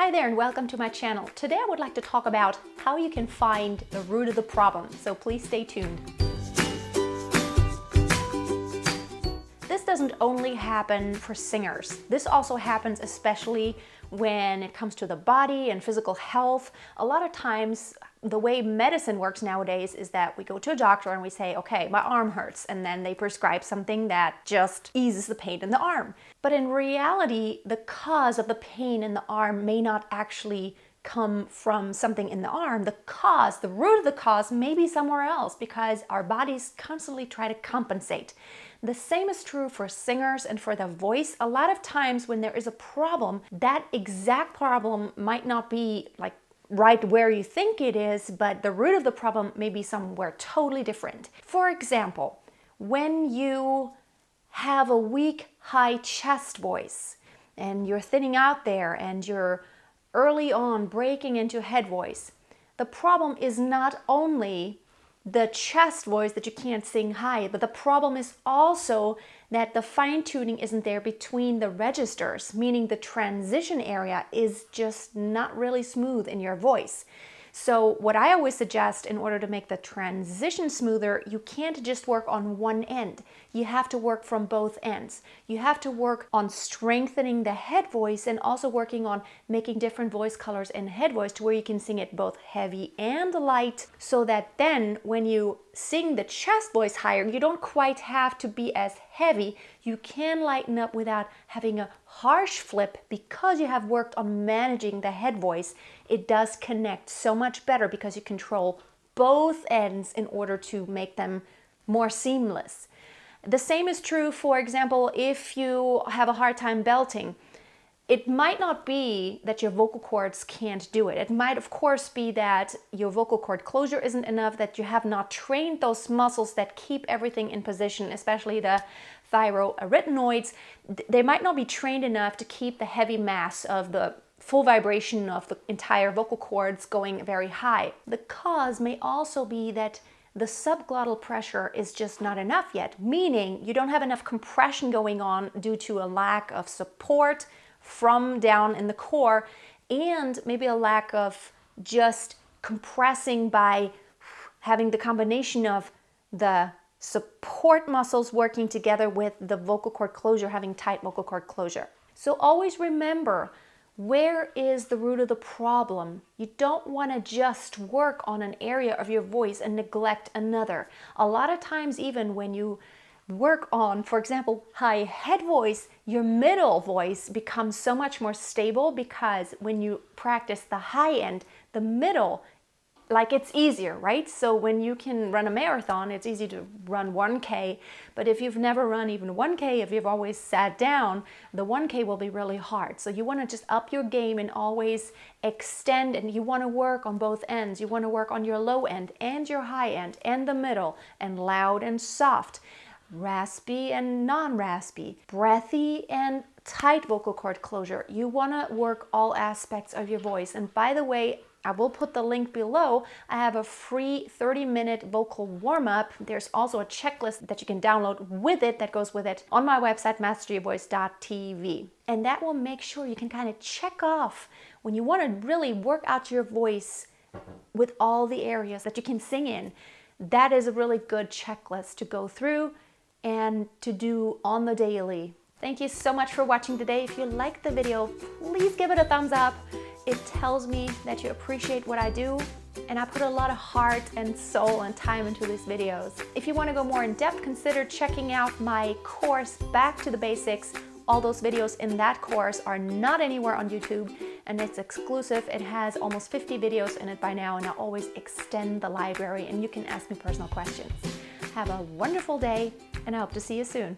Hi there and welcome to my channel. Today I would like to talk about how you can find the root of the problem, so please stay tuned. This doesn't only happen for singers. This also happens especially when it comes to the body and physical health. A lot of times the way medicine works nowadays is that we go to a doctor and we say, okay, my arm hurts, and then they prescribe something that just eases the pain in the arm. But in reality, the cause of the pain in the arm may not actually come from something in the arm. The root of the cause may be somewhere else because our bodies constantly try to compensate. The same is true for singers and for the voice. A lot of times when there is a problem, that exact problem might not be like right where you think it is, but the root of the problem may be somewhere totally different. For example, when you have a weak, high chest voice and you're thinning out there and you're early on breaking into head voice, the problem is not only the chest voice that you can't sing high, but the problem is also that the fine-tuning isn't there between the registers, meaning the transition area is just not really smooth in your voice. So what I always suggest, in order to make the transition smoother, you can't just work on one end. You have to work from both ends. You have to work on strengthening the head voice and also working on making different voice colors in head voice to where you can sing it both heavy and light, so that then when you sing the chest voice higher, you don't quite have to be as heavy. You can lighten up without having a harsh flip because you have worked on managing the head voice. It does connect so much better because you control both ends in order to make them more seamless. The same is true, for example, if you have a hard time belting. It might not be that your vocal cords can't do it. It might, of course, be that your vocal cord closure isn't enough, that you have not trained those muscles that keep everything in position, especially the thyroarytenoids. They might not be trained enough to keep the heavy mass of the full vibration of the entire vocal cords going very high. The cause may also be that the subglottal pressure is just not enough yet, meaning you don't have enough compression going on due to a lack of support from down in the core, and maybe a lack of just compressing by having the combination of the support muscles working together with the vocal cord closure, having tight vocal cord closure. So always remember, where is the root of the problem? You don't want to just work on an area of your voice and neglect another. A lot of times, even when you work on, for example, high head voice, your middle voice becomes so much more stable because when you practice the high end, the middle, like it's easier, right? So when you can run a marathon, it's easy to run 1K, but if you've never run even 1K, if you've always sat down, the 1K will be really hard. So you want to just up your game and always extend, and you want to work on both ends. You want to work on your low end and your high end and the middle, and loud and soft, raspy and non-raspy, breathy and tight vocal cord closure. You want to work all aspects of your voice. And by the way, I will put the link below. I have a free 30-minute vocal warm-up. There's also a checklist that you can download with it, that goes with it, on my website, masteryourvoice.tv. And that will make sure you can kind of check off when you want to really work out your voice with all the areas that you can sing in. That is a really good checklist to go through and to do on the daily. Thank you so much for watching today. If you liked the video, please give it a thumbs up. It tells me that you appreciate what I do, and I put a lot of heart and soul and time into these videos. If you want to go more in depth, consider checking out my course, Back to the Basics. All those videos in that course are not anywhere on YouTube, and it's exclusive. It has almost 50 videos in it by now, and I always extend the library, and you can ask me personal questions. Have a wonderful day, and I hope to see you soon.